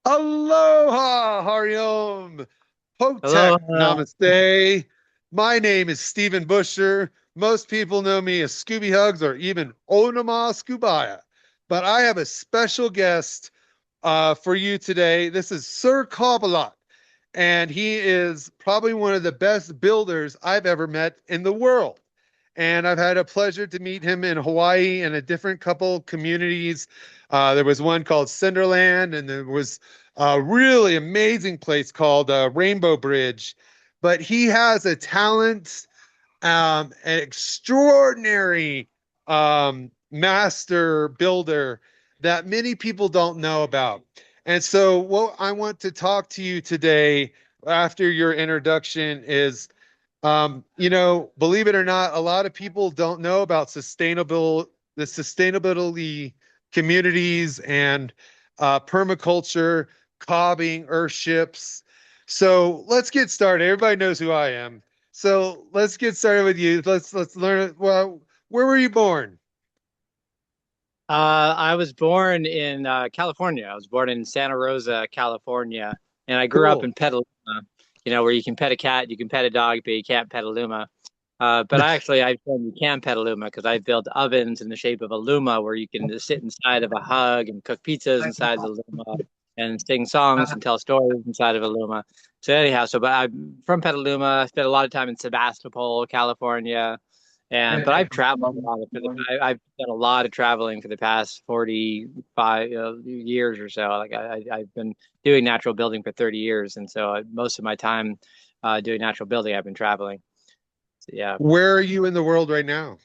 Aloha, Hariom, Potek, Hello. Namaste. My name is Stephen Busher. Most people know me as Scooby Hugs or even Onoma Scoobiah. But I have a special guest for you today. This is Sir Cobalot, and he is probably one of the best builders I've ever met in the world. And I've had a pleasure to meet him in Hawaii and a different couple communities. There was one called Cinderland, and there was a really amazing place called Rainbow Bridge. But he has a talent, an extraordinary master builder that many people don't know about. And so, what I want to talk to you today after your introduction is believe it or not, a lot of people don't know about the sustainability communities and permaculture, cobbing, earthships. So let's get started. Everybody knows who I am. So let's get started with you. Let's learn. Well, where were you born? I was born in California. I was born in Santa Rosa, California, and I grew up Cool. in Petaluma, where you can pet a cat, you can pet a dog, but you can't pet a luma. But I've shown you can pet a luma because I've built ovens in the shape of a luma where you can sit inside of a hug and cook pizzas inside the luma and sing songs and tell stories inside of a luma. So anyhow, but I'm from Petaluma. I spent a lot of time in Sebastopol, California. But I've traveled a lot I've done a lot of traveling for the past 45 years or so. I've been doing natural building for 30 years, and so most of my time doing natural building, I've been traveling. So, yeah. Where are you in the world right now?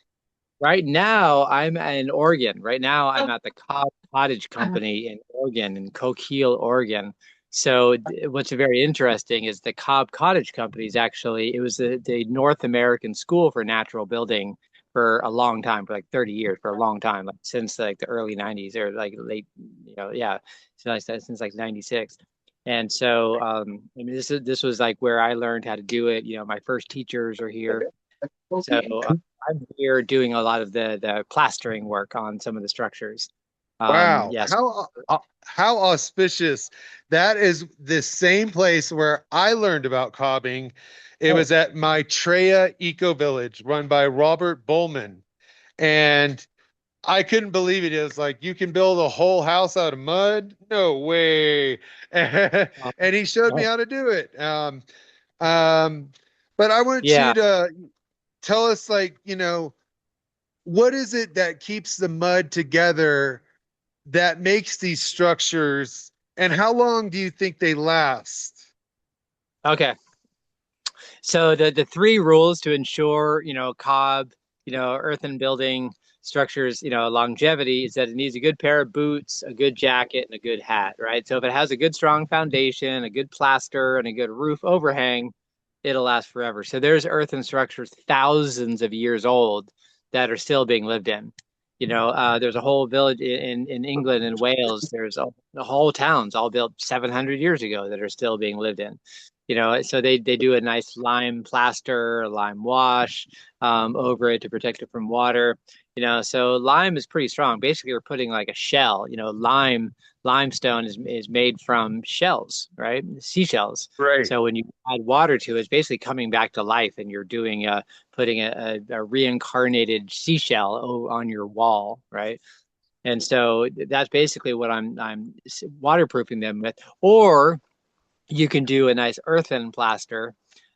Right now, I'm in Oregon. Right now, I'm at the Cobb Cottage Company in Oregon, in Coquille, Oregon. So, what's very interesting is the Cobb Cottage Company is actually, it was the North American School for Natural Building for a long time, for like 30 years, for a long time, like since like the early 90s or like late, yeah, since like 96. And so, I mean, this was like where I learned how to do it. My first teachers are here. So I'm here doing a lot of the plastering work on some of the structures. Wow, Yes. how auspicious. That is the same place where I learned about cobbing. It Oh, was at Maitreya Eco Village run by Robert Bowman. And I couldn't believe it. It was like you can build a whole house out of mud? No way. uh, And he showed me oh, how to do it. Um, but I want you yeah. to tell us what is it that keeps the mud together that makes these structures, and how long do you think they last? Okay. So the three rules to ensure, cob, earthen building structures, longevity is that it needs a good pair of boots, a good jacket, and a good hat, right? So if it has a good strong foundation, a good plaster, and a good roof overhang, it'll last forever. So there's earthen structures thousands of years old that are still being lived in. There's a whole village in England and Wales. There's a whole towns all built 700 years ago that are still being lived in. So they do a nice lime plaster, lime wash over it to protect it from water. So lime is pretty strong. Basically, we're putting like a shell. Limestone is made from shells, right? Seashells. Right. So when you add water to it, it's basically coming back to life, and you're doing putting a reincarnated seashell on your wall, right? And so that's basically what I'm waterproofing them with. Or you can do a nice earthen plaster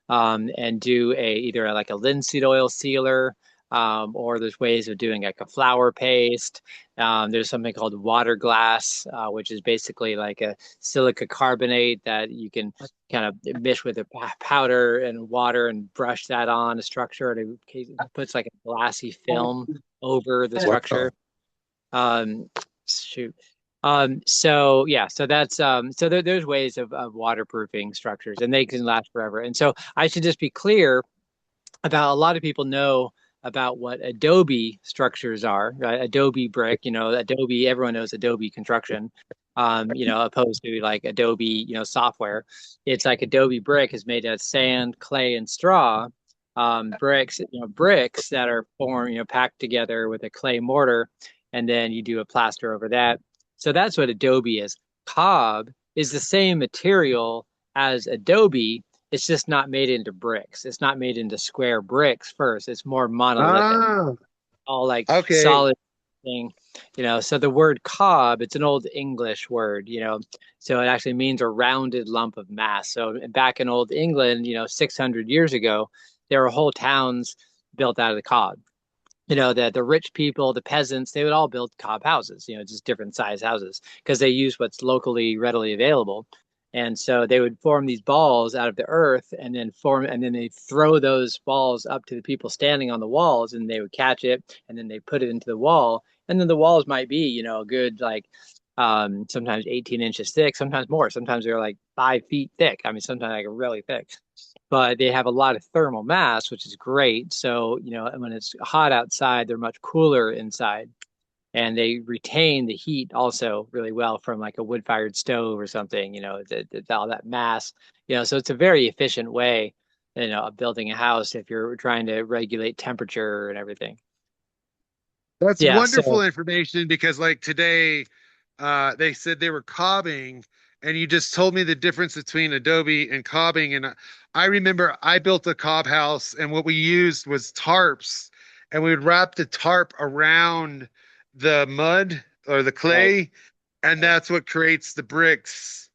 and do either like a linseed oil sealer, or there's ways of doing like a flour paste. There's something called water glass, which is basically like a silica carbonate that you can kind of mix with a powder and water and brush that on a structure, and it puts like a glassy film over the Wow. structure. Um, shoot. So yeah, so that's so there's ways of waterproofing structures, and they can last forever. And so I should just be clear about, a lot of people know about what adobe structures are, right? Adobe brick, Adobe, everyone knows Adobe construction. Opposed to like Adobe, software. It's like Adobe brick is made out of sand, clay, and straw. Bricks that are formed, packed together with a clay mortar, and then you do a plaster over that. So that's what Adobe is. Cob is the same material as adobe. It's just not made into bricks. It's not made into square bricks first. It's more monolithic, Ah, all like okay. solid thing, So the word cob, it's an old English word, so it actually means a rounded lump of mass. So back in old England, 600 years ago, there were whole towns built out of the cob. The rich people, the peasants, they would all build cob houses, just different size houses because they use what's locally readily available. And so they would form these balls out of the earth and then they throw those balls up to the people standing on the walls and they would catch it and then they put it into the wall. And then the walls might be, a good like sometimes 18 inches thick, sometimes more. Sometimes they're like 5 feet thick. I mean, sometimes like really thick, but they have a lot of thermal mass, which is great. So, when it's hot outside, they're much cooler inside. And they retain the heat also really well from like a wood-fired stove or something, all that mass, so it's a very efficient way, of building a house if you're trying to regulate temperature and everything. That's Yeah. So, wonderful information because like today, they said they were cobbing, and you just told me the difference between adobe and cobbing. And I remember I built a cob house, and what we used was tarps, and we would wrap the tarp around the mud or the right, clay, and right. that's what creates the bricks.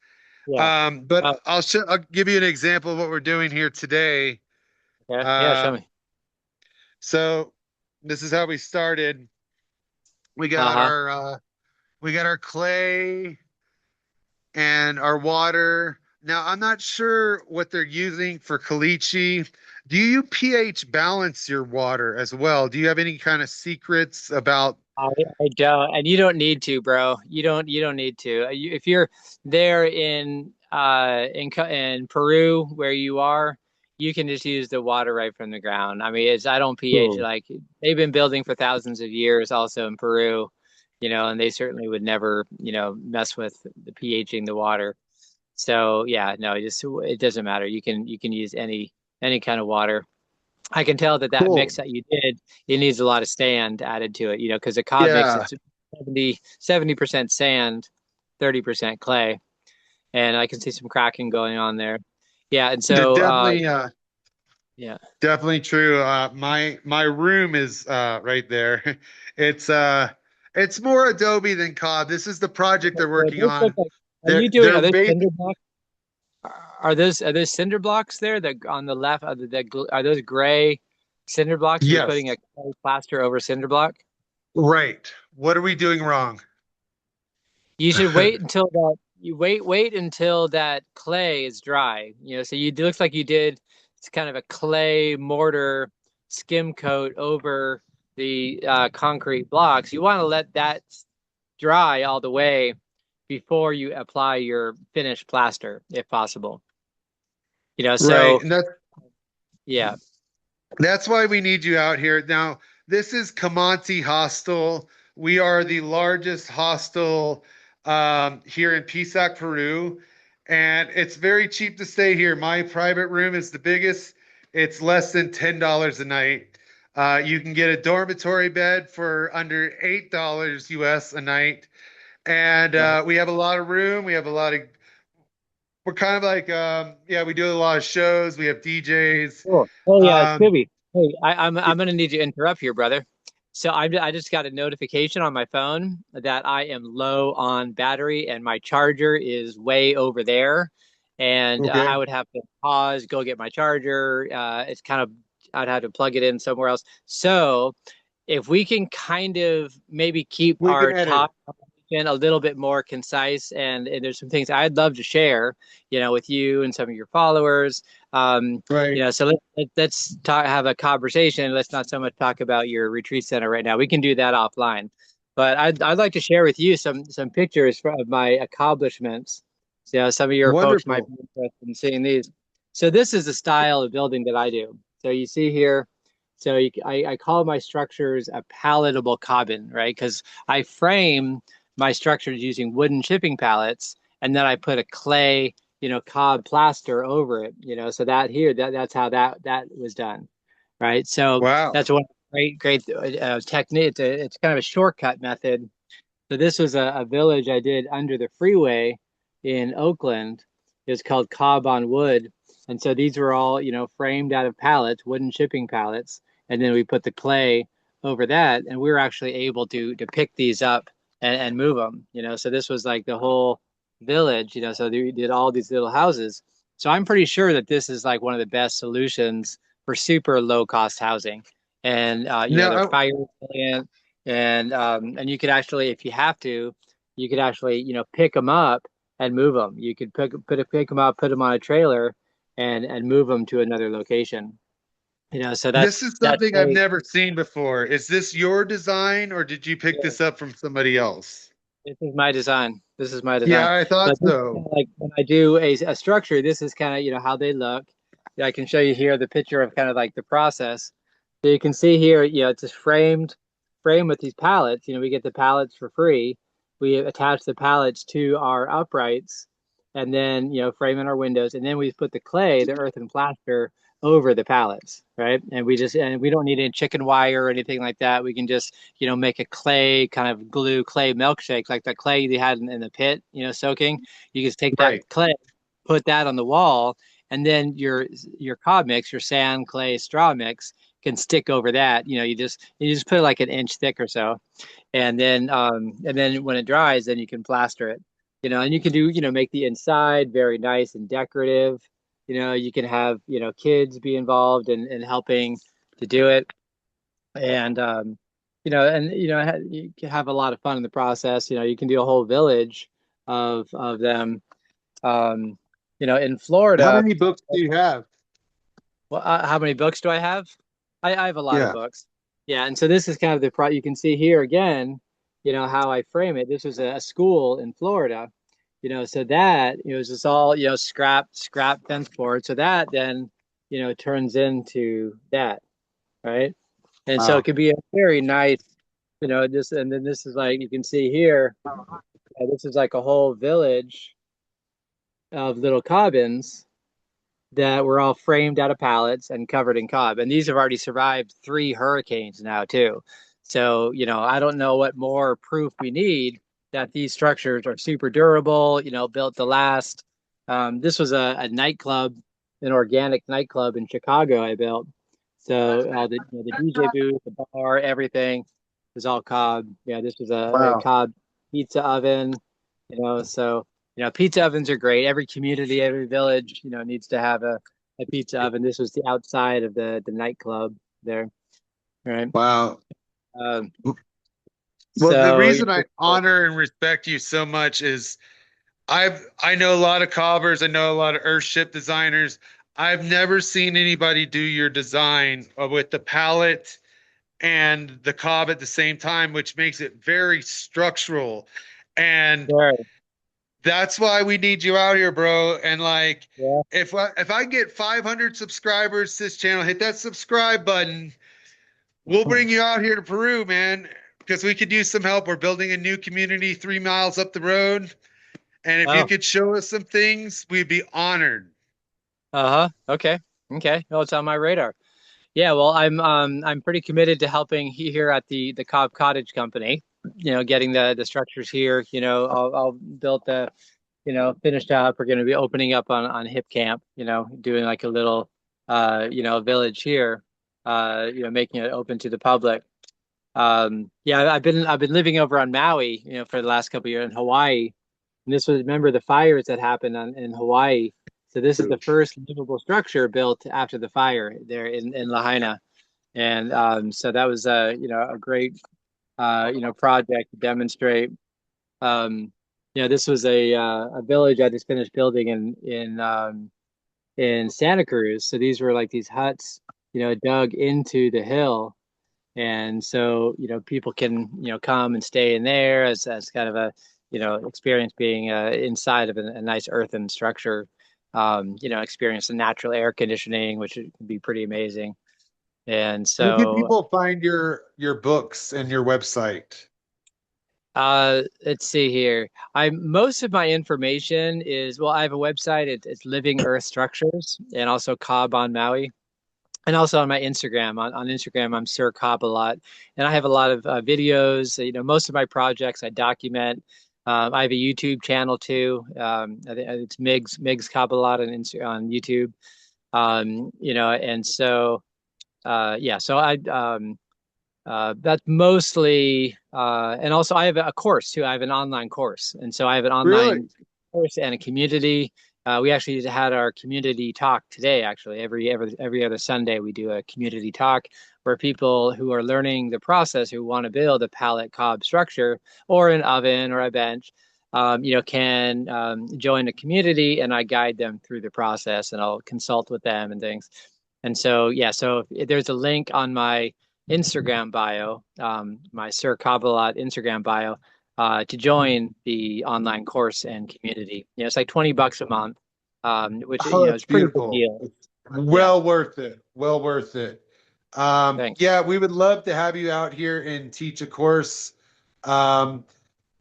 Yeah. But Uh, I'll give you an example of what we're doing here today. okay. Yeah. Show Um, me. so this is how we started. We got Uh-huh. our we got our clay and our water. Now, I'm not sure what they're using for caliche. Do you pH balance your water as well? Do you have any kind of secrets about? I, I don't, and you don't need to, bro. You don't need to. If you're there in Peru where you are, you can just use the water right from the ground. I mean, I don't pH Oh, like they've been building for thousands of years, also in Peru, and they certainly would never, mess with the pHing the water. So yeah, no, it doesn't matter. You can use any kind of water. I can tell that cool. mix that you did, it needs a lot of sand added to it, because the Cobb mix, Yeah, it's 70% sand, 30% clay. And I can see some cracking going on there. Yeah. And yeah, so, yeah. definitely true. My room is right there. It's it's more Adobe than Cobb. This is the project they're So working those look on. like, are They're those basic. cinder blocks? Are those cinder blocks there that on the left, are those gray cinder blocks? You're Yes, putting a clay plaster over cinder block? right. What are we doing wrong? You should wait until that you wait until that clay is dry. So it looks like you did it's kind of a clay mortar skim coat over the concrete blocks. You want to let that dry all the way before you apply your finished plaster, if possible. Right, So and yeah. that's why we need you out here. Now, this is Comanche Hostel. We are the largest hostel here in Pisac, Peru, and it's very cheap to stay here. My private room is the biggest. It's less than $10 a night. You can get a dormitory bed for under $8 US a night, and we have a lot of room. We have a lot of. We're kind of like, yeah, we do a lot of shows. We have DJs. Cool. Oh yeah, Um, Scooby. Hey, I'm gonna need you to interrupt here, brother. So I just got a notification on my phone that I am low on battery and my charger is way over there, and I okay. would have to pause, go get my charger. It's kind of I'd have to plug it in somewhere else. So if we can kind of maybe keep We can our edit. talk a little bit more concise, and there's some things I'd love to share, with you and some of your followers. Right. So let's talk, have a conversation. Let's not so much talk about your retreat center right now. We can do that offline. But I'd like to share with you some pictures of my accomplishments. So some of your folks might Wonderful. be interested in seeing these. So this is the style of building that I do. So you see here, I call my structures a palatable cabin, right? Because I frame my structures using wooden shipping pallets, and then I put a clay, cob plaster over it, so that's how that was done, right? So Wow. that's one great technique. It's kind of a shortcut method. So this was a village I did under the freeway in Oakland. It was called Cobb on Wood. And so these were all, framed out of pallets, wooden shipping pallets. And then we put the clay over that, and we were actually able to pick these up and move them, So this was like the whole village, so we did all these little houses. So I'm pretty sure that this is like one of the best solutions for super low cost housing. And they're Now, fire resilient, and you could actually, if you have to, you could actually, pick them up and move them. You could pick them up, put them on a trailer, and move them to another location. So this is that's something I've great. never seen before. Is this your design or did you pick Yeah, this up from somebody else? this is my design. This is my design. Yeah, I thought But this is kind so. of like when I do a structure, this is kind of, how they look. Yeah, I can show you here the picture of kind of like the process. So you can see here, it's just frame with these pallets. We get the pallets for free. We attach the pallets to our uprights and then, frame in our windows. And then we put the clay, the earth and plaster over the pallets, right? And we don't need any chicken wire or anything like that. We can just, make a clay kind of glue clay milkshake, like the clay you had in the pit, soaking. You just take that Right. clay, put that on the wall, and then your cob mix, your sand, clay, straw mix can stick over that. You just put it like an inch thick or so, and then when it dries, then you can plaster it. And you can do make the inside very nice and decorative. You can have kids be involved in helping to do it, and you can have a lot of fun in the process. You can do a whole village of them. Um, in How Florida. many books do you have? Well, how many books do I have? I have a lot of Yeah. books. Yeah, and so this is kind of the you can see here again, how I frame it. This was a school in Florida, so that it was just all, scrap fence board. So that then, turns into that, right? And so it Wow. could be a very nice, and then this is like you can see here, this is like a whole village of little cabins that were all framed out of pallets and covered in cob. And these have already survived 3 hurricanes now, too. So, I don't know what more proof we need that these structures are super durable, built to last. This was a nightclub, an organic nightclub in Chicago I built. So all the DJ booth, the bar, everything was all cob. Yeah, this was a Wow. cob pizza oven, so pizza ovens are great. Every community, every village, needs to have a pizza oven. This was the outside of the nightclub there, right? Wow. Um, Well, the so reason I honor and respect you so much is I know a lot of cobbers, I know a lot of earthship designers. I've never seen anybody do your design with the palette and the cob at the same time, which makes it very structural. And sure, that's why we need you out here, bro. And like, yeah. if I get 500 subscribers to this channel, hit that subscribe button. We'll bring you out here to Peru, man, because we could use some help. We're building a new community 3 miles up the road. And if you Oh, could show us some things, we'd be honored. uh-huh. Okay. Okay. No, it's on my radar. Yeah, well, I'm pretty committed to helping here at the Cobb Cottage Company. Getting the structures here. I'll build the finished up. We're going to be opening up on Hip Camp. Doing like a little village here. Making it open to the public. Yeah, I've been living over on Maui. For the last couple of years in Hawaii. And this was, remember the fires that happened in Hawaii. So this is the first livable structure built after the fire there in Lahaina. And so that was a great project to demonstrate. Um, this was a village I just finished building in Santa Cruz. So these were like these huts, dug into the hill. And so, people can, come and stay in there as kind of a, experience being inside of a nice earthen structure. Experience the natural air conditioning, which would be pretty amazing. And Where can so, people find your books and your website? let's see here. I most of my information is, well, I have a website. It's Living Earth Structures, and also Cobb on Maui. And also on my Instagram. On Instagram, I'm Sir Cobalot, and I have a lot of videos. Most of my projects I document. I have a YouTube channel too. It's Migs Cobalot on YouTube. And so yeah, so that's mostly, and also I have a course too. I have an online course, and so I have an Really? online course and a community. We actually had our community talk today. Actually, every other Sunday we do a community talk where people who are learning the process, who want to build a pallet cob structure or an oven or a bench, can join a community, and I guide them through the process, and I'll consult with them and things. And so, yeah, so there's a link on my Instagram bio, my Sir Cobalot Instagram bio, to join the online course and community. It's like $20 a month, which Oh, is that's a pretty good beautiful. deal. It's Yeah, well worth it. Well worth it. thanks. Yeah, we would love to have you out here and teach a course. Um,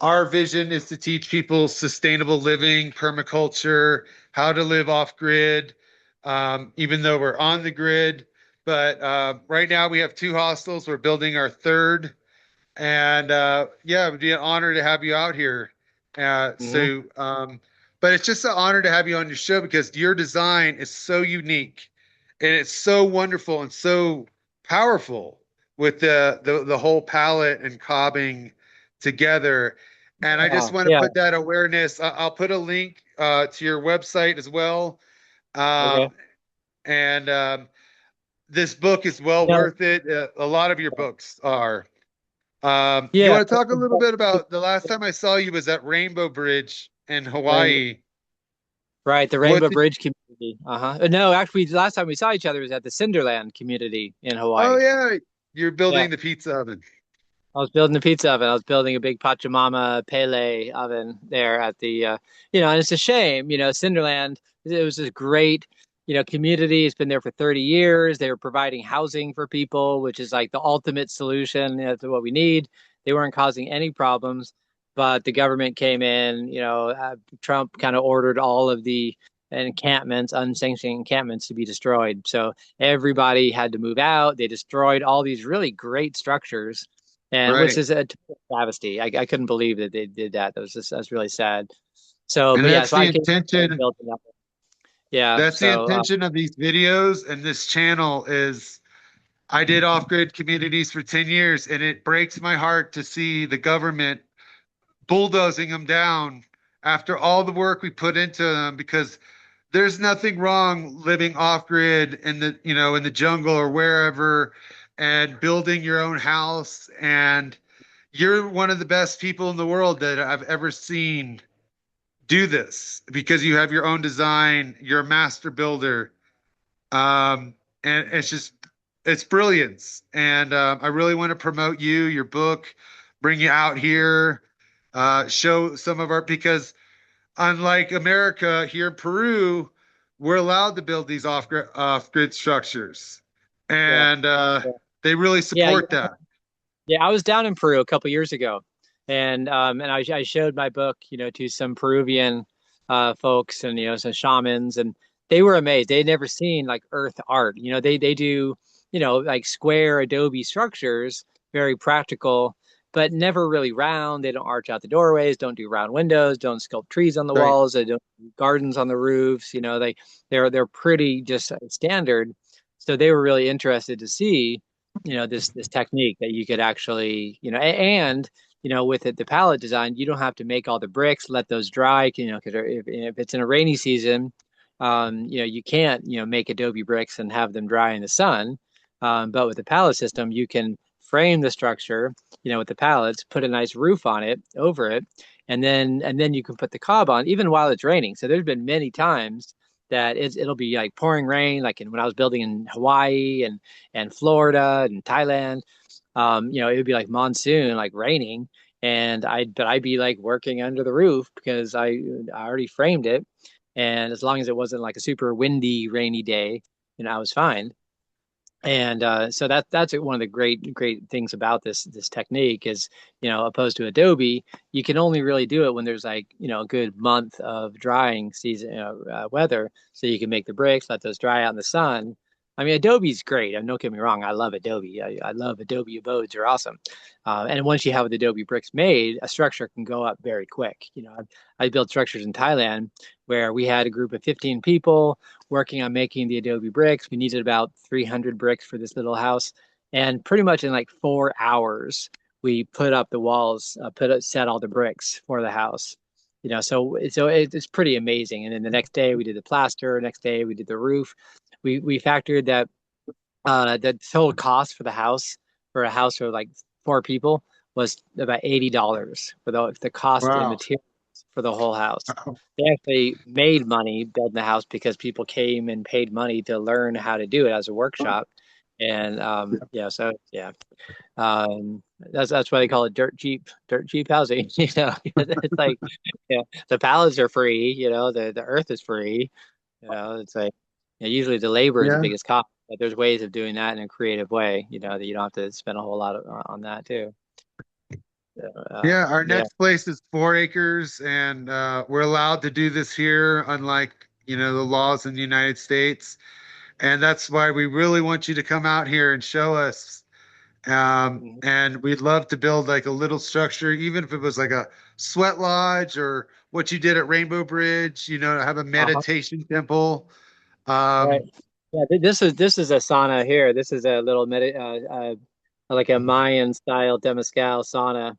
our vision is to teach people sustainable living, permaculture, how to live off grid, even though we're on the grid. But right now we have two hostels. We're building our third. And yeah, it would be an honor to have you out here. Uh, Hmm. so, um, but it's just an honor to have you on your show because your design is so unique and it's so wonderful and so powerful with the whole palette and cobbing together. And I just want to Yeah. put that awareness. I'll put a link to your website as well. Okay. Um, and this book is well Yeah. worth it. A lot of your books are. You Yeah. want to talk a little bit about the last time I saw you was at Rainbow Bridge in Rainbow, Hawaii. right, the What Rainbow did, Bridge community. Uh-huh. No, actually, the last time we saw each other was at the Cinderland community in oh Hawaii. yeah, you're Yeah. building the pizza oven. I was building a pizza oven. I was building a big Pachamama Pele oven there at the, and it's a shame, Cinderland, it was this great, community. It's been there for 30 years. They were providing housing for people, which is like the ultimate solution, to what we need. They weren't causing any problems, but the government came in, Trump kind of ordered all of the encampments, unsanctioned encampments to be destroyed. So everybody had to move out. They destroyed all these really great structures, and which Right. is a total travesty. I couldn't believe that they did that. That's really sad. So, And but yeah, that's so the I came and intention. built it up. Yeah. That's the So, intention of these videos and this channel is I did off-grid communities for 10 years and it breaks my heart to see the government bulldozing them down after all the work we put into them because there's nothing wrong living off grid in the jungle or wherever and building your own house and you're one of the best people in the world that I've ever seen do this because you have your own design, you're a master builder. And it's brilliance. And I really want to promote you, your book, bring you out here, show some of our, because unlike America, here in Peru, we're allowed to build these off-grid structures, yeah, and yeah, they really yeah, support that. yeah. I was down in Peru a couple years ago, and I showed my book, to some Peruvian folks, and some shamans, and they were amazed. They'd never seen like earth art. They do, like square adobe structures, very practical, but never really round. They don't arch out the doorways, don't do round windows, don't sculpt trees on the Right. walls, they don't do gardens on the roofs. They're pretty just standard. So they were really interested to see, this technique that you could actually, and with it, the palette design, you don't have to make all the bricks, let those dry, because if it's in a rainy season, you can't, make adobe bricks and have them dry in the sun. But with the palette system, you can frame the structure, with the pallets, put a nice roof on it, over it, and then you can put the cob on even while it's raining. So there's been many times that it'll be like pouring rain, like when I was building in Hawaii and Florida and Thailand. It would be like monsoon, like raining, and I'd be like working under the roof because I already framed it, and as long as it wasn't like a super windy, rainy day, I was fine. And so that's one of the great things about this technique is, opposed to Adobe, you can only really do it when there's like, a good month of drying season, weather, so you can make the bricks, let those dry out in the sun. I mean, Adobe's great. And don't get me wrong, I love Adobe. I love Adobe abodes; are awesome. And once you have the Adobe bricks made, a structure can go up very quick. I built structures in Thailand where we had a group of 15 people working on making the Adobe bricks. We needed about 300 bricks for this little house, and pretty much in like 4 hours, we put up the walls, set all the bricks for the house. It's pretty amazing. And then the next day we did the plaster. Next day we did the roof. We factored that the total cost for the house for a house for like 4 people was about $80 for the cost and Wow. materials for the whole house. They actually made money building the house because people came and paid money to learn how to do it as a workshop. And that's why they call it dirt cheap housing. It's like, the pallets are free. The earth is free. It's like, usually the labor is the Yeah. biggest cost, but there's ways of doing that in a creative way. That you don't have to spend a whole lot on that too. So, Yeah, our yeah. next place is 4 acres, and we're allowed to do this here, unlike, the laws in the United States. And that's why we really want you to come out here and show us. Mhm. And we'd love to build like a little structure, even if it was like a sweat lodge or what you did at Rainbow Bridge, have a Uh-huh. meditation temple. Right. Um, Yeah. This is a sauna here. This is a little like a Mayan style Temescal sauna.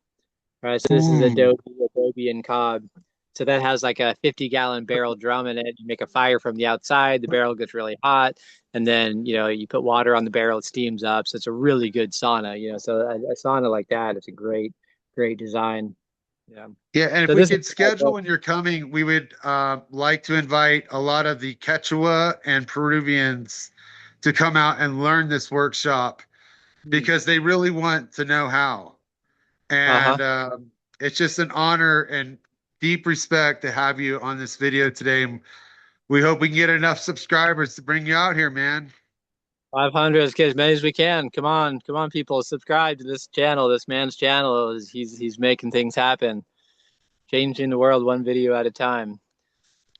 Right. So this is ooh, Adobe and Cobb. So that has like a 50-gallon barrel drum in it. You make a fire from the outside, the barrel gets really hot, and then you put water on the barrel, it steams up. So it's a really good sauna. So a sauna like that, it's a great design. Yeah. yeah, and if So we this is could schedule when you're coming, we would like to invite a lot of the Quechua and Peruvians to come out and learn this workshop because they really want to know how. uh-huh. And it's just an honor and deep respect to have you on this video today. And we hope we can get enough subscribers to bring you out here, man. 500, as many as we can. Come on, people, subscribe to this channel. This man's channel is he's making things happen, changing the world one video at a time.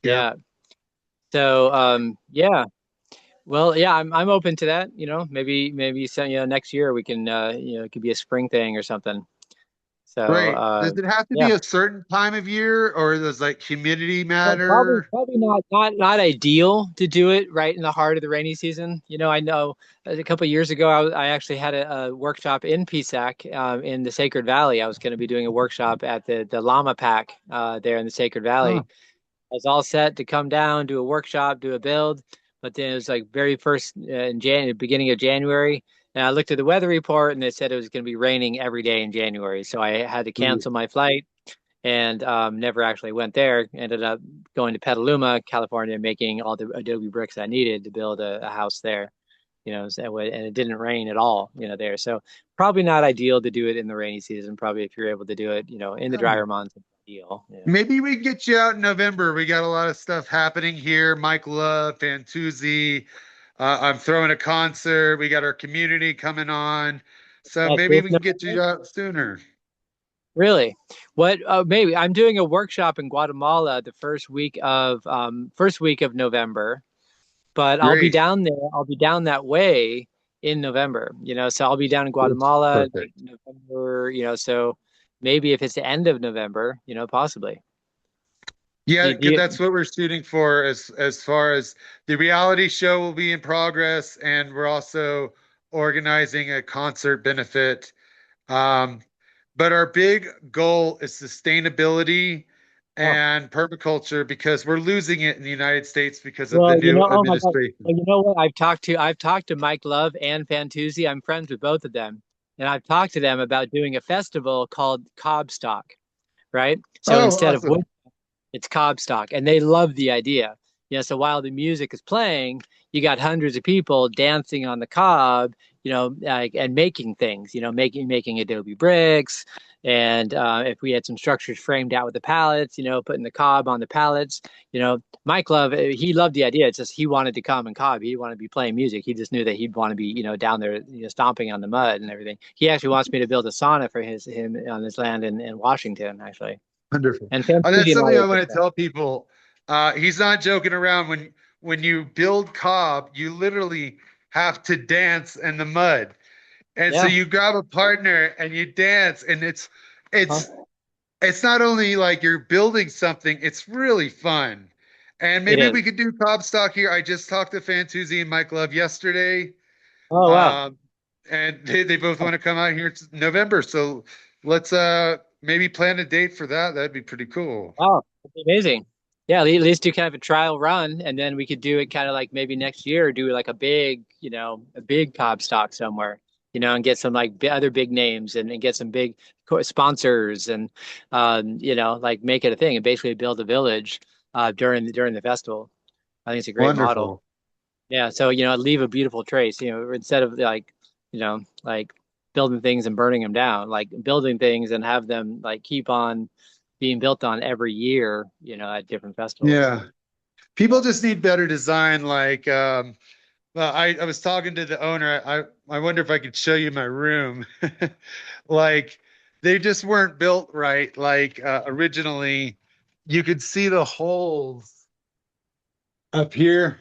Yeah. Yeah. So yeah. Well, yeah, I'm open to that. Maybe next year we can it could be a spring thing or something. So Great. Does it have to yeah. be a certain time of year or does like humidity Well, probably matter? probably not ideal to do it right in the heart of the rainy season. I know a couple of years ago I actually had a workshop in Pisac, in the Sacred Valley. I was going to be doing a workshop at the Llama Pack there in the Sacred Valley. Oh, I was all set to come down, do a workshop, do a build, but then it was like very first in beginning of January, and I looked at the weather report and it said it was going to be raining every day in January. So I had to ooh. cancel my flight and never actually went there. Ended up going to Petaluma, California, making all the Adobe bricks I needed to build a house there. And it didn't rain at all, there. So probably not ideal to do it in the rainy season. Probably if you're able to do it, in the Yeah. drier months, it's ideal. Yeah. Maybe we can get you out in November. We got a lot of stuff happening here. Mike Love, Fantuzzi. I'm throwing a concert. We got our community coming on. So That's maybe this we can get you November? out sooner. Really? What? Maybe I'm doing a workshop in Guatemala the first week of November, but I'll be Great. down there. I'll be down that way in November. So I'll be down in Guatemala like Perfect. November. So maybe if it's the end of November, possibly. Yeah, Do you, that's what we're shooting for as far as the reality show will be in progress, and we're also organizing a concert benefit. Um, but our big goal is sustainability oh, and permaculture because we're losing it in the United States because of the well, new oh my God. administration. Well, you know what? I've talked to Mike Love and Fantuzzi. I'm friends with both of them, and I've talked to them about doing a festival called Cobb right? So Oh, instead of awesome. wood, it's Comstock, and they love the idea. So while the music is playing, you got hundreds of people dancing on the cob, like, and making things, making Adobe bricks. And if we had some structures framed out with the pallets, putting the cob on the pallets, Mike Love, he loved the idea. It's just he wanted to come and cob. He wanted to be playing music. He just knew that he'd want to be, down there, stomping on the mud and everything. He actually wants me to build a sauna for him on his land in Washington, actually. Wonderful. And That's Fantuzzi and I something are I just want to tell people. He's not joking around. When you build Cobb, you literally have to dance in the mud. And so Yeah. you grab a partner and you dance, and Huh? it's it's not only like you're building something, it's really fun. And It maybe is. we could do Cobstock here. I just talked to Fantuzzi and Mike Love yesterday. Oh wow. Um, and they both want to come out here. It's November. So let's maybe plan a date for that. That'd be pretty cool. Wow. That's amazing. Yeah, at least do kind of a trial run, and then we could do it kind of like maybe next year, do like a big, a big Cobb stock somewhere, and get some like other big names and get some big sponsors and, like make it a thing and basically build a village during the festival. I think it's a great model. Wonderful. Yeah, so leave a beautiful trace, instead of like building things and burning them down, like building things and have them like keep on being built on every year, at different festivals. Yeah. People just need better design. Like, well, I was talking to the owner. I wonder if I could show you my room. Like, they just weren't built right. Like, originally, you could see the holes up here,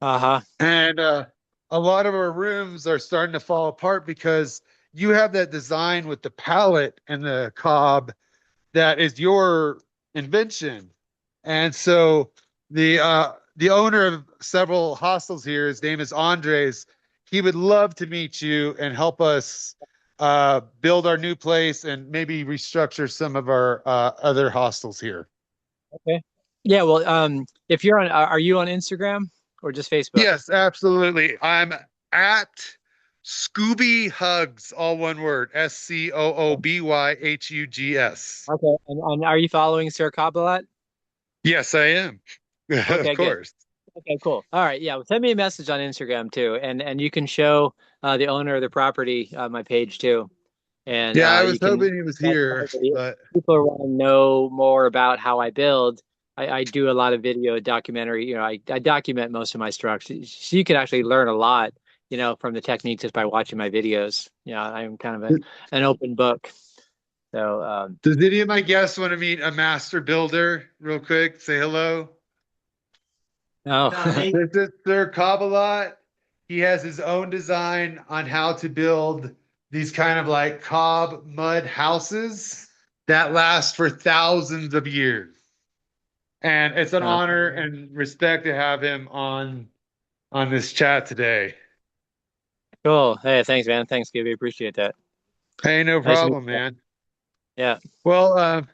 Uh-huh. and a lot of our rooms are starting to fall apart because you have that design with the palette and the cob that is your invention. And so the owner of several hostels here, his name is Andres. He would love to meet you and help us build our new place and maybe restructure some of our other hostels here. Okay. Yeah, well, if you're on, are you on Instagram or just Facebook? Yes, absolutely. I'm at Scooby Hugs, all one word, SCOOBYHUGS. Okay. And are you following Sir Cobalot? Yes, I am. Of Okay, good. course. Okay, cool. All right, yeah. Well, send me a message on Instagram too, and you can show the owner of the property my page too, and Yeah, I was you can hoping he was here, but people who want to know more about how I build. I do a lot of video documentary. I document most of my structures, so you can actually learn a lot, from the technique just by watching my videos. I'm kind of an open book. So, does any of my guests want to meet a master builder real quick? Say hello. no. This is Sir Cobalot. He has his own design on how to build these kind of like cob mud houses that last for thousands of years. And it's an Uh, honor and respect to have him on this chat today. cool. Hey, thanks, man. Thanks, Gibby. Appreciate that. Hey, no Nice to meet problem, you. man. Yeah. Well,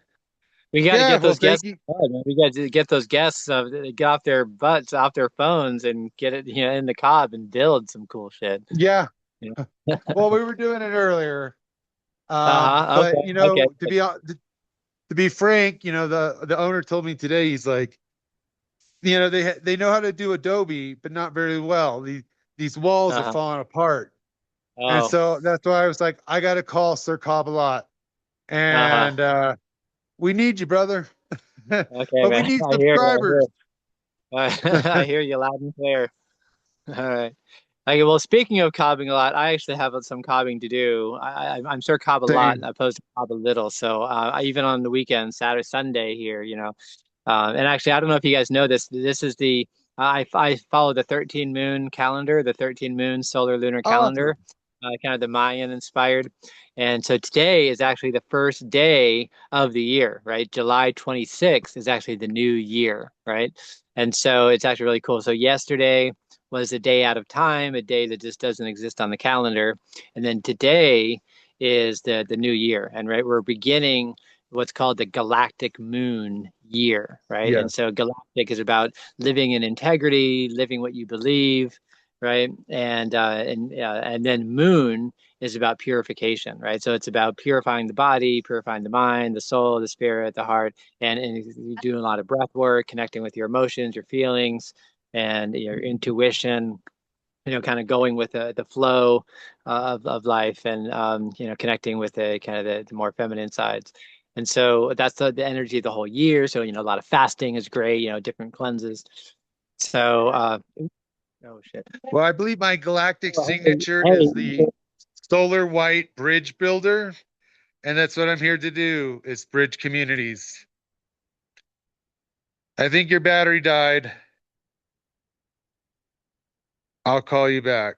We got to yeah, get well, those thank guests. you. Man. We got to get those guests get off their butts, off their phones, and get it, in the cob and build some cool shit. Yeah. You Well, we were doing it earlier. Uh-huh. But Okay. Okay. to be frank, the owner told me today, he's like, they know how to do Adobe, but not very well. These walls are Uh-huh. falling apart. And Oh. so that's why I was like, I got to call Sir Cobb a lot. Uh-huh. And we need you, brother. Okay, But we man. need I hear you. subscribers. I hear you loud and clear. All right. Okay, well, speaking of cobbing a lot, I actually have some cobbing to do. I'm sure cobb a lot, Same. opposed to cobb a little. So even on the weekend, Saturday, Sunday here, and actually, I don't know if you guys know this. This is I follow the 13 moon calendar, the 13 moon solar lunar calendar, Awesome. kind of the Mayan inspired. And so today is actually the first day of the year, right? July 26th is actually the new year, right? And so it's actually really cool. So yesterday was a day out of time, a day that just doesn't exist on the calendar. And then today is the new year. And right, we're beginning what's called the galactic moon year, right? Yeah. And so galactic is about living in integrity, living what you believe, right? And then moon is about purification, right? So it's about purifying the body, purifying the mind, the soul, the spirit, the heart, and you're doing a lot of breath work, connecting with your emotions, your feelings, and your intuition, kind of going with the flow of life, and connecting with the kind of the more feminine sides. And so that's the energy of the whole year. So a lot of fasting is great, different cleanses. So oh shit. Well, I believe my galactic Oh, hey, signature is hey. the solar white bridge builder. And that's what I'm here to do is bridge communities. I think your battery died. I'll call you back.